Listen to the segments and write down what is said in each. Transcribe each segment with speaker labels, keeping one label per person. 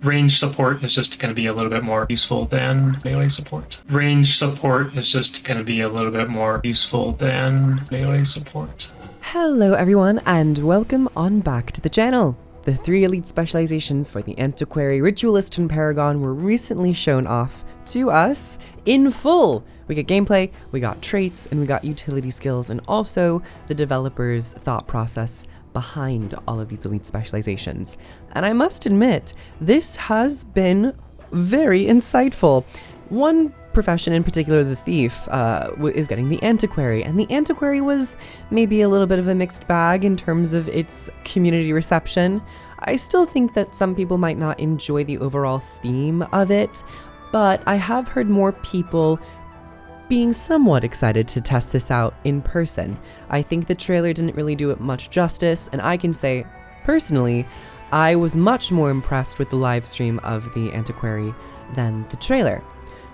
Speaker 1: Range support is just going to be a little bit more useful than melee support. Range support is just going to be a little bit more useful than melee support.
Speaker 2: Hello everyone and welcome on back to the channel. The 3 elite specializations for the Antiquary, Ritualist, and Paragon were recently shown off to us in full. We got gameplay, we got traits, and we got utility skills, and also the developer's thought process behind all of these elite specializations. And I must admit, this has been very insightful. One profession in particular, the thief, is getting the Antiquary, and the Antiquary was maybe a little bit of a mixed bag in terms of its community reception. I still think that some people might not enjoy the overall theme of it, but I have heard more people being somewhat excited to test this out in person. I think the trailer didn't really do it much justice, and I can say, personally, I was much more impressed with the live stream of the Antiquary than the trailer.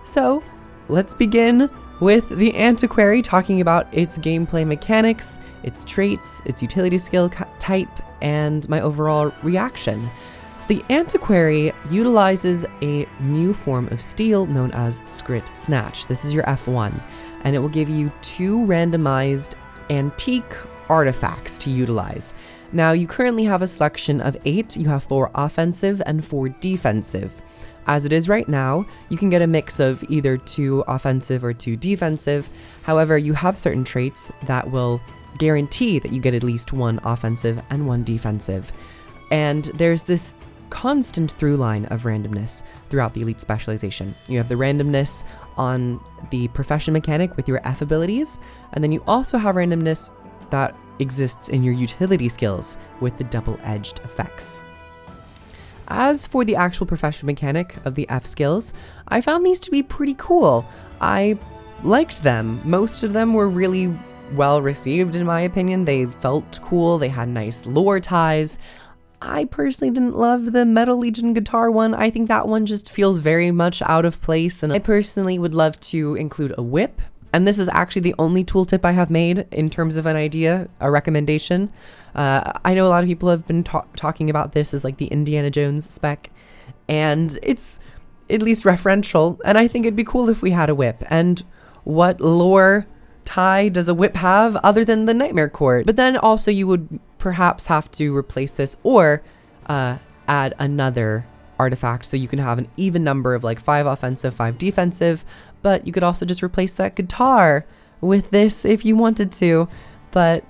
Speaker 2: So, let's begin with the Antiquary, talking about its gameplay mechanics, its traits, its utility skill type, and my overall reaction. So the Antiquary utilizes a new form of steel known as Scrit Snatch. This is your F1, and it will give you 2 randomized antique artifacts to utilize. Now, you currently have a selection of 8. You have 4 offensive and 4 defensive. As it is right now, you can get a mix of either 2 offensive or 2 defensive. However, you have certain traits that will guarantee that you get at least 1 offensive and 1 defensive. And there's this constant through line of randomness throughout the elite specialization. You have the randomness on the profession mechanic with your F abilities, and then you also have randomness that exists in your utility skills with the double-edged effects. As for the actual profession mechanic of the F skills, I found these to be pretty cool. I liked them. Most of them were really well received in my opinion. They felt cool, they had nice lore ties. I personally didn't love the Metal Legion guitar one. I think that one just feels very much out of place, and I personally would love to include a whip. And this is actually the only tooltip I have made in terms of an idea, a recommendation. I know a lot of people have been talking about this as like the Indiana Jones spec, and it's at least referential, and I think it'd be cool if we had a whip. And what lore tie does a whip have other than the Nightmare Court? But then also you would perhaps have to replace this or add another artifact, so you can have an even number of like 5 offensive, 5 defensive, but you could also just replace that guitar with this if you wanted to, but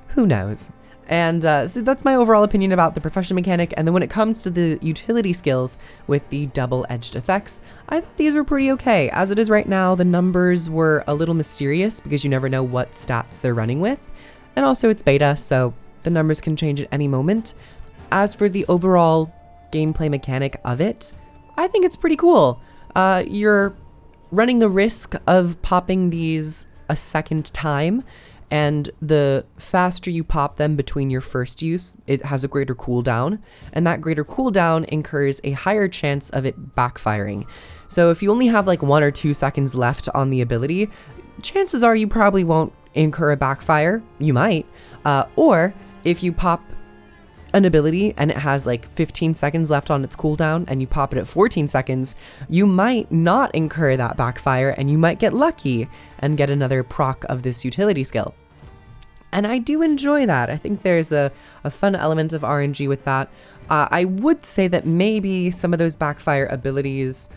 Speaker 2: who knows? And so that's my overall opinion about the profession mechanic. And then when it comes to the utility skills with the double-edged effects, I thought these were pretty okay. As it is right now, the numbers were a little mysterious because you never know what stats they're running with. And also it's beta, so the numbers can change at any moment. As for the overall gameplay mechanic of it, I think it's pretty cool. You're running the risk of popping these a second time, and the faster you pop them between your first use, it has a greater cooldown, and that greater cooldown incurs a higher chance of it backfiring. So if you only have like 1 or 2 seconds left on the ability, chances are you probably won't incur a backfire. You might. Or if you pop an ability and it has like 15 seconds left on its cooldown and you pop it at 14 seconds, you might not incur that backfire and you might get lucky and get another proc of this utility skill. And I do enjoy that. I think there's a fun element of RNG with that. I would say that maybe some of those backfire abilities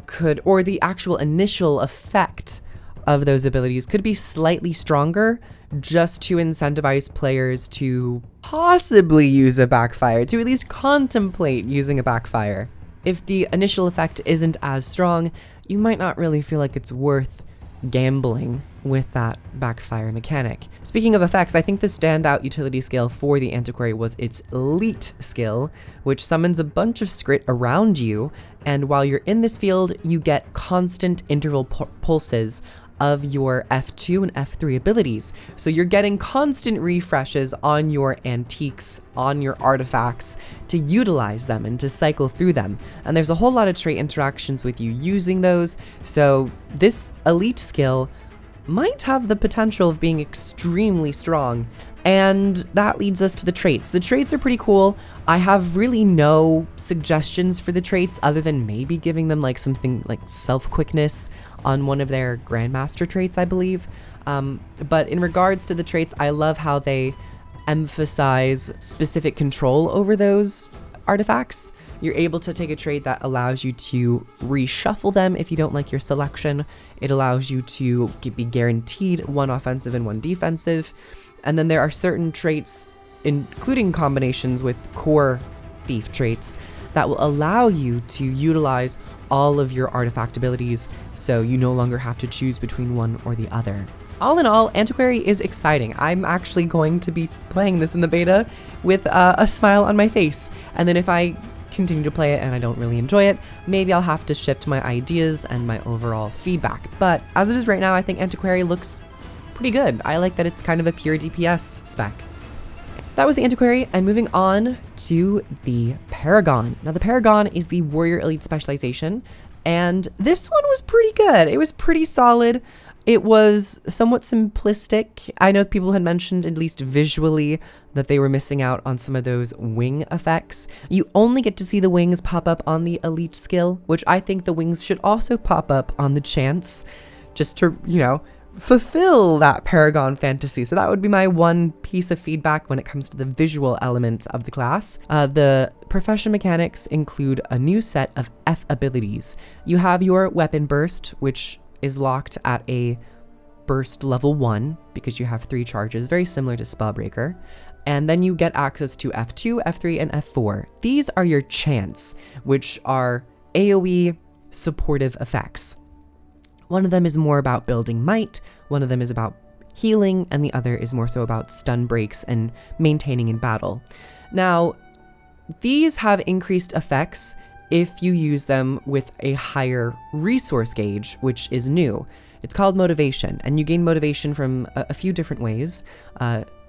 Speaker 2: could, or the actual initial effect of those abilities could be slightly stronger, just to incentivize players to possibly use a backfire, to at least contemplate using a backfire. If the initial effect isn't as strong, you might not really feel like it's worth gambling with that backfire mechanic. Speaking of effects, I think the standout utility skill for the Antiquary was its elite skill, which summons a bunch of Scrit around you, and while you're in this field, you get constant interval pulses of your F2 and F3 abilities. So you're getting constant refreshes on your antiques, on your artifacts, to utilize them and to cycle through them. And there's a whole lot of trait interactions with you using those. So this elite skill might have the potential of being extremely strong. And that leads us to the traits. The traits are pretty cool. I have really no suggestions for the traits other than maybe giving them like something like self-quickness on one of their Grandmaster traits, I believe. But in regards to the traits, I love how they emphasize specific control over those artifacts. You're able to take a trait that allows you to reshuffle them if you don't like your selection. It allows you to be guaranteed 1 offensive and 1 defensive. And then there are certain traits, including combinations with core thief traits, that will allow you to utilize all of your artifact abilities, so you no longer have to choose between one or the other. All in all, Antiquary is exciting. I'm actually going to be playing this in the beta with a smile on my face. And then if I continue to play it and I don't really enjoy it, maybe I'll have to shift my ideas and my overall feedback. But as it is right now, I think Antiquary looks pretty good. I like that it's kind of a pure DPS spec. That was the Antiquary, and moving on to the Paragon. Now the Paragon is the Warrior Elite specialization, and this one was pretty good. It was pretty solid. It was somewhat simplistic. I know people had mentioned, at least visually, that they were missing out on some of those wing effects. You only get to see the wings pop up on the Elite skill, which I think the wings should also pop up on the Chance, just to, you know, fulfill that Paragon fantasy. So that would be my one piece of feedback when it comes to the visual element of the class. The profession mechanics include a new set of F abilities. You have your weapon burst, which is locked at a burst level 1 because you have 3 charges, very similar to Spellbreaker. And then you get access to F2, F3, and F4. These are your Chance, which are AoE supportive effects. One of them is more about building might, one of them is about healing, and the other is more so about stun breaks and maintaining in battle. Now, these have increased effects if you use them with a higher resource gauge, which is new. It's called motivation, and you gain motivation from a few different ways.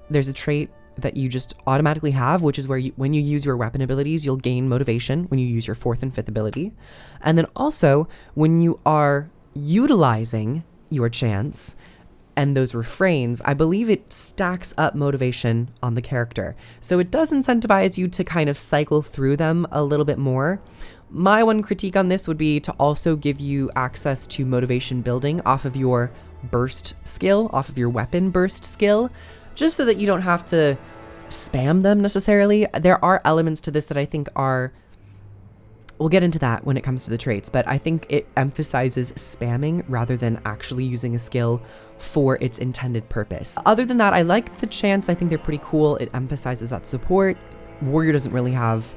Speaker 2: There's a trait that you just automatically have, which is where when you use your weapon abilities, you'll gain motivation when you use your 4th and 5th ability. And then also, when you are utilizing your Chance and those refrains, I believe it stacks up motivation on the character. So it does incentivize you to kind of cycle through them a little bit more. My one critique on this would be to also give you access to motivation building off of your burst skill, off of your weapon burst skill, just so that you don't have to spam them necessarily. There are elements to this that I think are... We'll get into that when it comes to the traits, but I think it emphasizes spamming rather than actually using a skill for its intended purpose. Other than that, I like the Chance. I think they're pretty cool. It emphasizes that support. Warrior doesn't really have,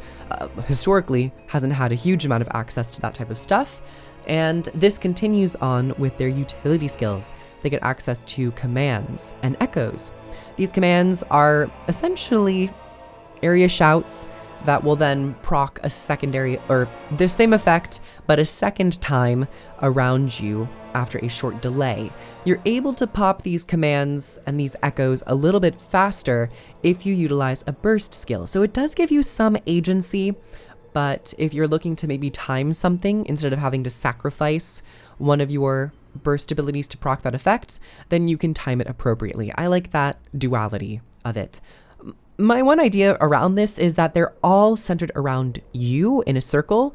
Speaker 2: historically, hasn't had a huge amount of access to that type of stuff. And this continues on with their utility skills. They get access to commands and echoes. These commands are essentially area shouts that will then proc a secondary, or the same effect, but a second time around you after a short delay. You're able to pop these commands and these echoes a little bit faster if you utilize a burst skill. So it does give you some agency, but if you're looking to maybe time something instead of having to sacrifice one of your burst abilities to proc that effect, then you can time it appropriately. I like that duality of it. My one idea around this is that they're all centered around you in a circle.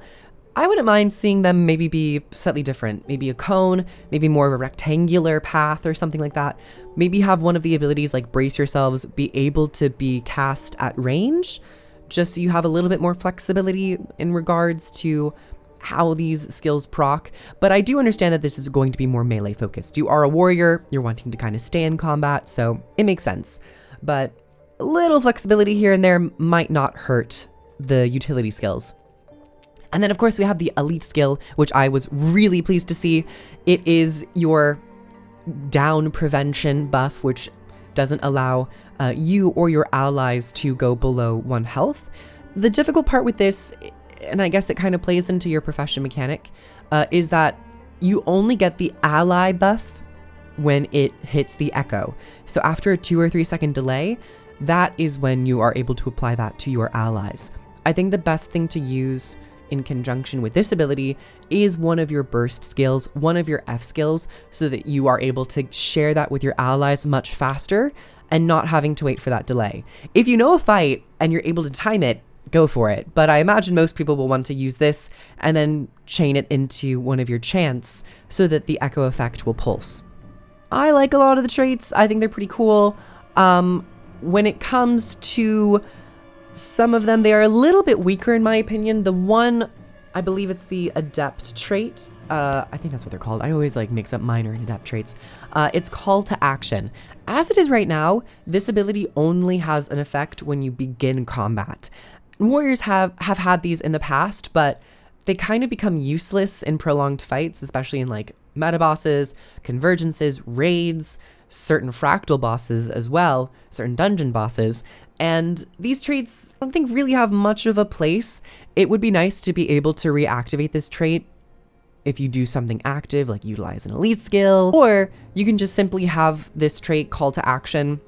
Speaker 2: I wouldn't mind seeing them maybe be slightly different. Maybe a cone, maybe more of a rectangular path or something like that. Maybe have one of the abilities like Brace Yourselves be able to be cast at range, just so you have a little bit more flexibility in regards to how these skills proc. But I do understand that this is going to be more melee focused. You are a warrior, you're wanting to kind of stay in combat, so it makes sense. But a little flexibility here and there might not hurt the utility skills. And then of course we have the elite skill, which I was really pleased to see. It is your down prevention buff, which doesn't allow you or your allies to go below 1 health. The difficult part with this, and I guess it kind of plays into your profession mechanic, is that you only get the ally buff when it hits the echo. So after a 2 or 3 second delay, that is when you are able to apply that to your allies. I think the best thing to use in conjunction with this ability is one of your burst skills, one of your F skills, so that you are able to share that with your allies much faster and not having to wait for that delay. If you know a fight and you're able to time it, go for it. But I imagine most people will want to use this and then chain it into one of your chants so that the echo effect will pulse. I like a lot of the traits. I think they're pretty cool. When it comes to some of them, they are a little bit weaker in my opinion. The one, I believe it's the adept trait. I think that's what they're called. I always like mix up minor and adept traits. It's call to action. As it is right now, this ability only has an effect when you begin combat. Warriors have had these in the past, but they kind of become useless in prolonged fights, especially in like meta bosses, convergences, raids, certain fractal bosses as well, certain dungeon bosses. And these traits, I don't think really have much of a place. It would be nice to be able to reactivate this trait if you do something active, like utilize an elite skill, or you can just simply have this trait call to action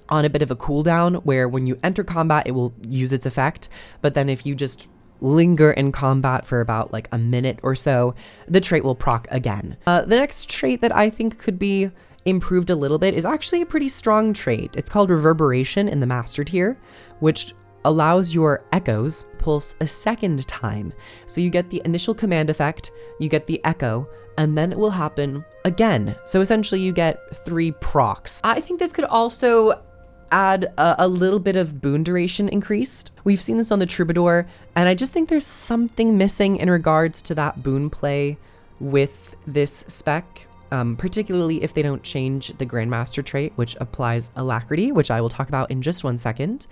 Speaker 2: on a bit of a cooldown where when you enter combat, it will use its effect. But then if you just linger in combat for about like a minute or so, the trait will proc again. The next trait that I think could be improved a little bit is actually a pretty strong trait. It's called Reverberation in the Master tier, which allows your echoes pulse a second time. So you get the initial command effect, you get the echo, and then it will happen again. So essentially you get 3 procs. I think this could also add a little bit of boon duration increased. We've seen this on the Troubadour, and I just think there's something missing in regards to that boon play with this spec, particularly if they don't change the Grandmaster trait, which applies Alacrity, which I will talk about in just one second.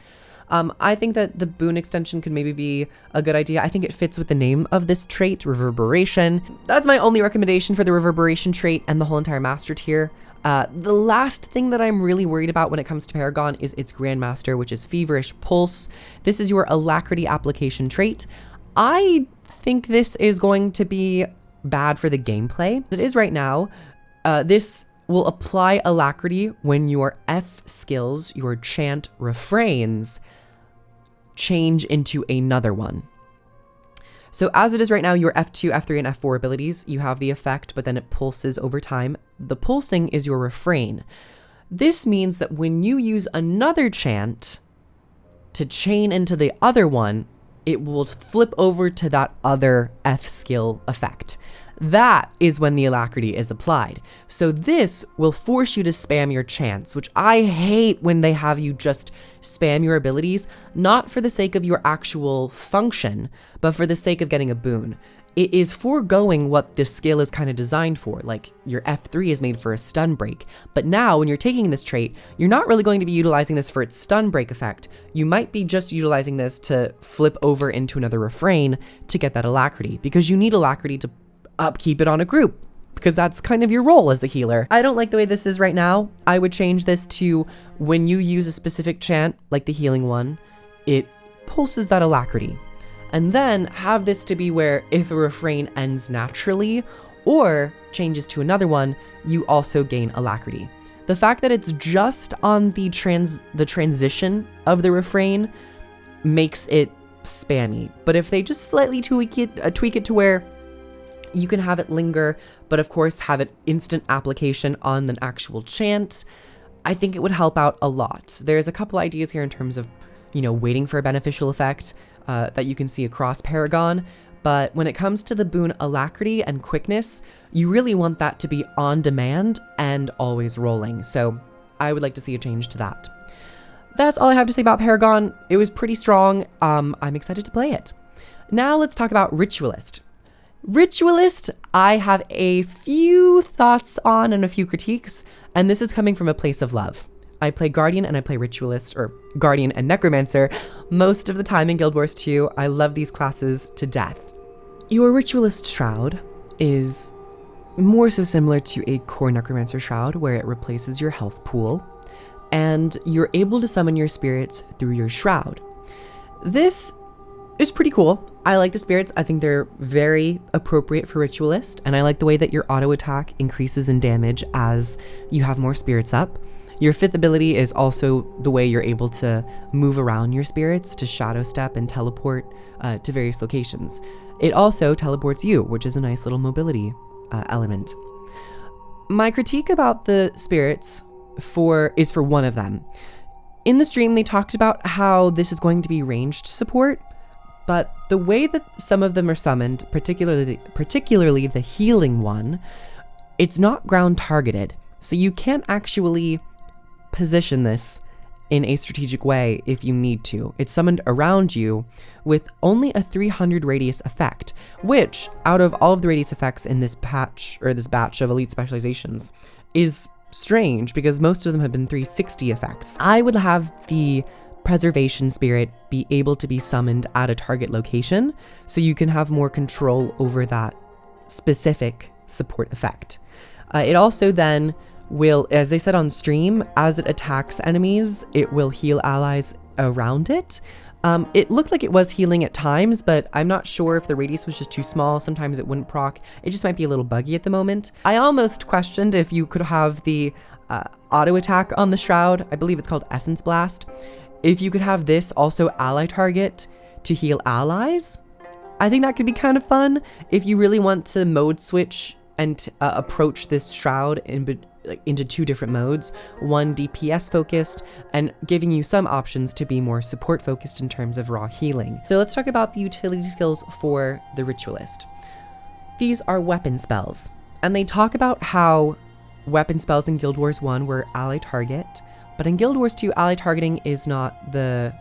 Speaker 2: I think that the boon extension could maybe be a good idea. I think it fits with the name of this trait, Reverberation. That's my only recommendation for the Reverberation trait and the whole entire Master tier. The last thing that I'm really worried about when it comes to Paragon is its Grandmaster, which is Feverish Pulse. This is your Alacrity application trait. I think this is going to be bad for the gameplay. As it is right now, this will apply Alacrity when your F skills, your chant refrains, change into another one. So as it is right now, your F2, F3, and F4 abilities, you have the effect, but then it pulses over time. The pulsing is your refrain. This means that when you use another chant to chain into the other one, it will flip over to that other F skill effect. That is when the Alacrity is applied. So this will force you to spam your chants, which I hate when they have you just spam your abilities, not for the sake of your actual function, but for the sake of getting a boon. It is foregoing what this skill is kind of designed for, like your F3 is made for a stun break. But now when you're taking this trait, you're not really going to be utilizing this for its stun break effect. You might be just utilizing this to flip over into another refrain to get that Alacrity, because you need Alacrity to upkeep it on a group, because that's kind of your role as a healer. I don't like the way this is right now. I would change this to when you use a specific chant, like the healing one, it pulses that Alacrity. And then have this to be where if a refrain ends naturally or changes to another one, you also gain Alacrity. The fact that it's just on the transition of the refrain makes it spammy. But if they just slightly tweak it to where you can have it linger, but of course have it instant application on an actual chant, I think it would help out a lot. There's a couple ideas here in terms of, waiting for a beneficial effect that you can see across Paragon. But when it comes to the boon Alacrity and Quickness, you really want that to be on demand and always rolling. So I would like to see a change to that. That's all I have to say about Paragon. It was pretty strong. I'm excited to play it. Now let's talk about Ritualist. Ritualist, I have a few thoughts on and a few critiques, and this is coming from a place of love. I play Guardian and I play Ritualist, or Guardian and Necromancer, most of the time in Guild Wars 2. I love these classes to death. Your Ritualist Shroud is more so similar to a core Necromancer Shroud, where it replaces your health pool, and you're able to summon your spirits through your Shroud. This is pretty cool. I like the spirits. I think they're very appropriate for Ritualist, and I like the way that your auto attack increases in damage as you have more spirits up. Your 5th ability is also the way you're able to move around your spirits to shadow step and teleport to various locations. It also teleports you, which is a nice little mobility element. My critique about the spirits for one of them. In the stream, they talked about how this is going to be ranged support, but the way that some of them are summoned, particularly the healing one, it's not ground targeted. So you can't actually position this in a strategic way if you need to. It's summoned around you with only a 300 radius effect, which, out of all of the radius effects in this patch, or this batch of elite specializations, is strange because most of them have been 360 effects. I would have the preservation spirit be able to be summoned at a target location so you can have more control over that specific support effect. It also then will, as I said on stream, as it attacks enemies, it will heal allies around it. It looked like it was healing at times, but I'm not sure if the radius was just too small. Sometimes it wouldn't proc. It just might be a little buggy at the moment. I almost questioned if you could have the auto attack on the Shroud. I believe it's called Essence Blast. If you could have this also ally target to heal allies, I think that could be kind of fun. If you really want to mode switch and approach this Shroud into two different modes, one DPS focused and giving you some options to be more support focused in terms of raw healing. So let's talk about the utility skills for the Ritualist. These are weapon spells, and they talk about how weapon spells in Guild Wars 1 were ally target, but in Guild Wars 2, ally targeting is not the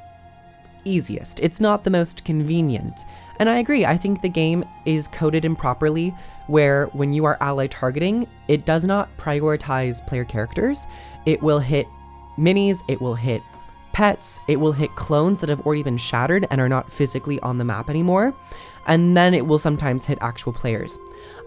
Speaker 2: easiest. It's not the most convenient. And I agree, I think the game is coded improperly where when you are ally targeting, it does not prioritize player characters. It will hit minis, it will hit pets, it will hit clones that have already been shattered and are not physically on the map anymore. And then it will sometimes hit actual players.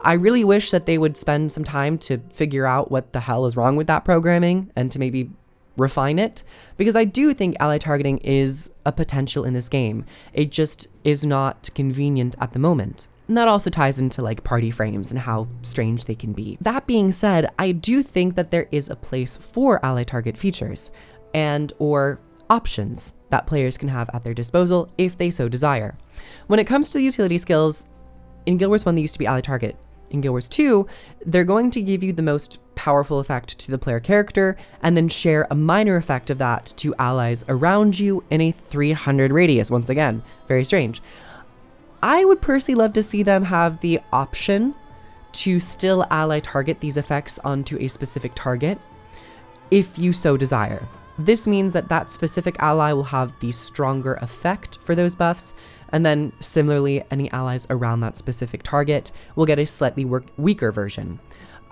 Speaker 2: I really wish that they would spend some time to figure out what the hell is wrong with that programming and to maybe refine it, because I do think ally targeting is a potential in this game. It just is not convenient at the moment. And that also ties into like party frames and how strange they can be. That being said, I do think that there is a place for ally target features and or options that players can have at their disposal if they so desire. When it comes to the utility skills, in Guild Wars 1 they used to be ally target. In Guild Wars 2, they're going to give you the most powerful effect to the player character and then share a minor effect of that to allies around you in a 300 radius. Once again, very strange. I would personally love to see them have the option to still ally target these effects onto a specific target if you so desire. This means that that specific ally will have the stronger effect for those buffs, and then similarly, any allies around that specific target will get a slightly weaker version.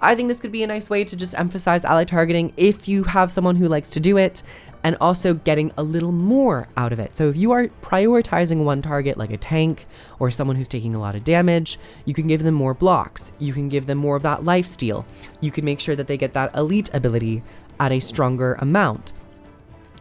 Speaker 2: I think this could be a nice way to just emphasize ally targeting if you have someone who likes to do it, and also getting a little more out of it. So if you are prioritizing one target like a tank or someone who's taking a lot of damage, you can give them more blocks. You can give them more of that lifesteal. You can make sure that they get that elite ability at a stronger amount.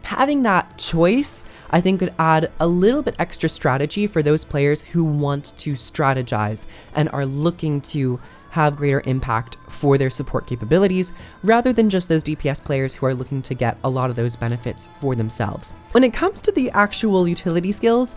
Speaker 2: Having that choice, I think, could add a little bit extra strategy for those players who want to strategize and are looking to have greater impact for their support capabilities, rather than just those DPS players who are looking to get a lot of those benefits for themselves. When it comes to the actual utility skills,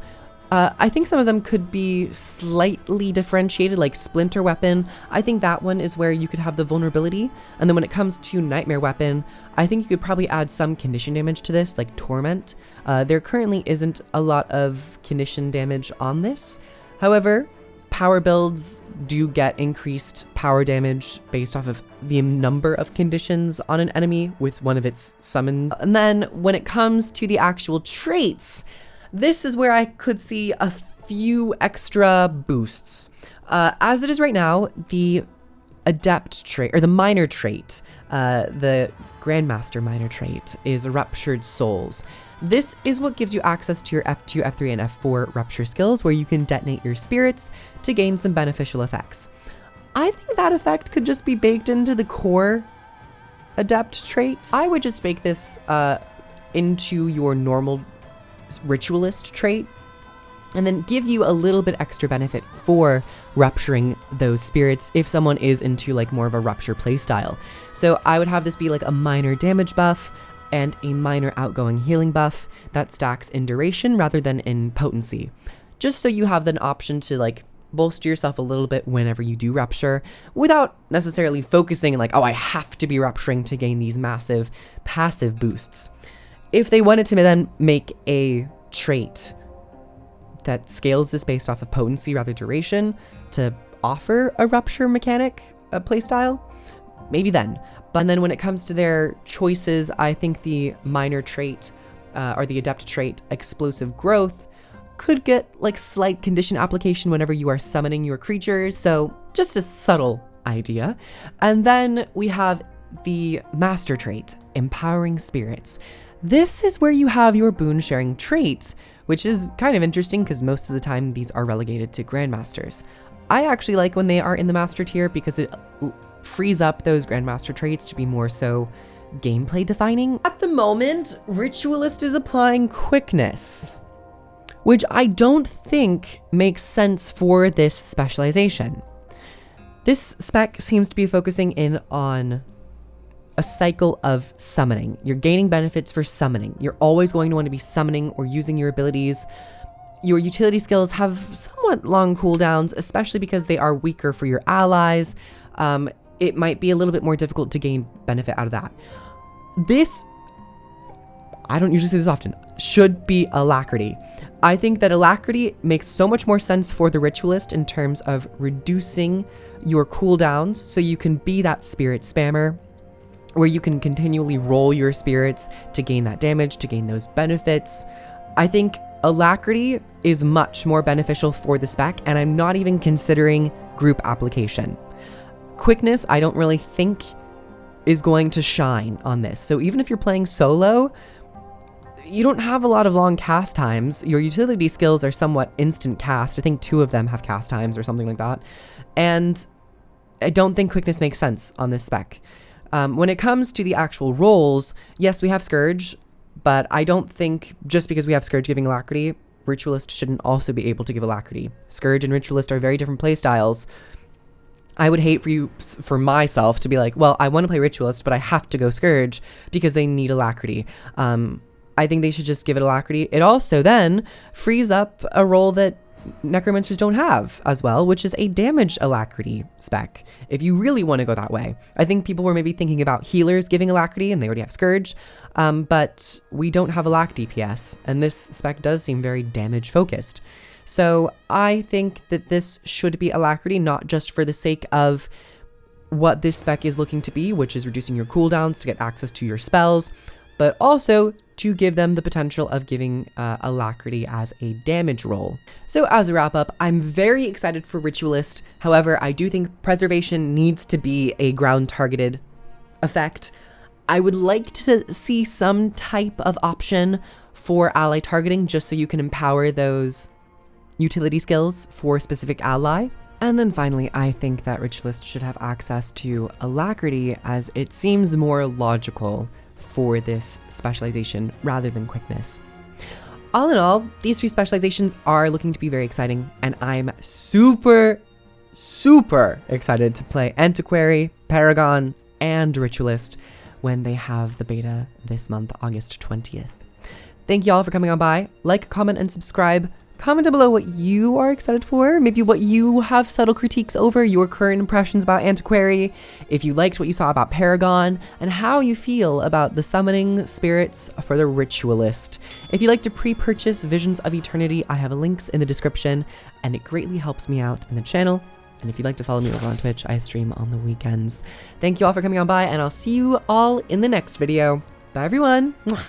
Speaker 2: I think some of them could be slightly differentiated, like Splinter Weapon. I think that one is where you could have the vulnerability. And then when it comes to Nightmare Weapon, I think you could probably add some condition damage to this, like Torment. There currently isn't a lot of condition damage on this. However, power builds do get increased power damage based off of the number of conditions on an enemy with one of its summons. And then when it comes to the actual traits, this is where I could see a few extra boosts. As it is right now, the Adept trait, or the minor trait, the Grandmaster minor trait, is Ruptured Souls. This is what gives you access to your F2, F3, and F4 Rupture skills, where you can detonate your spirits to gain some beneficial effects. I think that effect could just be baked into the core Adept trait. I would just bake this into your normal Ritualist trait, and then give you a little bit extra benefit for rupturing those spirits if someone is into like more of a rupture playstyle. So I would have this be like a minor damage buff and a minor outgoing healing buff that stacks in duration rather than in potency, just so you have an option to like bolster yourself a little bit whenever you do rupture without necessarily focusing like, oh, I have to be rupturing to gain these massive passive boosts. If they wanted to then make a trait that scales this based off of potency rather duration to offer a rupture mechanic, a playstyle, maybe then. But then when it comes to their choices, I think the minor trait or the adept trait, explosive growth, could get like slight condition application whenever you are summoning your creatures. So just a subtle idea. And then we have the master trait, empowering spirits. This is where you have your boon sharing trait, which is kind of interesting because most of the time these are relegated to grandmasters. I actually like when they are in the master tier because it frees up those grandmaster traits to be more so gameplay defining. At the moment, Ritualist is applying quickness, which I don't think makes sense for this specialization. This spec seems to be focusing in on a cycle of summoning. You're gaining benefits for summoning. You're always going to want to be summoning or using your abilities. Your utility skills have somewhat long cooldowns, especially because they are weaker for your allies. It might be a little bit more difficult to gain benefit out of that. This, I don't usually say this often, should be Alacrity. I think that Alacrity makes so much more sense for the Ritualist in terms of reducing your cooldowns so you can be that spirit spammer where you can continually roll your spirits to gain that damage, to gain those benefits. I think Alacrity is much more beneficial for the spec, and I'm not even considering group application. Quickness, I don't really think is going to shine on this. So even if you're playing solo, you don't have a lot of long cast times. Your utility skills are somewhat instant cast. I think 2 of them have cast times or something like that. And I don't think quickness makes sense on this spec. When it comes to the actual rolls, yes, we have Scourge, but I don't think just because we have Scourge giving Alacrity, Ritualist shouldn't also be able to give Alacrity. Scourge and Ritualist are very different playstyles. I would hate for myself to be like, well, I want to play Ritualist, but I have to go Scourge because they need Alacrity. I think they should just give it Alacrity. It also then frees up a role that Necromancers don't have as well, which is a damage Alacrity spec, if you really want to go that way. I think people were maybe thinking about healers giving Alacrity, and they already have Scourge, but we don't have Alac DPS, and this spec does seem very damage focused. So I think that this should be Alacrity, not just for the sake of what this spec is looking to be, which is reducing your cooldowns to get access to your spells, but also to give them the potential of giving Alacrity as a damage roll. So as a wrap up, I'm very excited for Ritualist. However, I do think Preservation needs to be a ground targeted effect. I would like to see some type of option for ally targeting just so you can empower those utility skills for a specific ally. And then finally, I think that Ritualist should have access to Alacrity as it seems more logical for this specialization rather than quickness. All in all, these 3 specializations are looking to be very exciting, and I'm super excited to play Antiquary, Paragon, and Ritualist when they have the beta this month, August 20th. Thank you all for coming on by. Like, comment, and subscribe. Comment down below what you are excited for, maybe what you have subtle critiques over, your current impressions about Antiquary, if you liked what you saw about Paragon, and how you feel about the summoning spirits for the Ritualist. If you'd like to pre-purchase Visions of Eternity, I have links in the description, and it greatly helps me out in the channel. And if you'd like to follow me over on Twitch, I stream on the weekends. Thank you all for coming on by, and I'll see you all in the next video. Bye everyone! Mwah.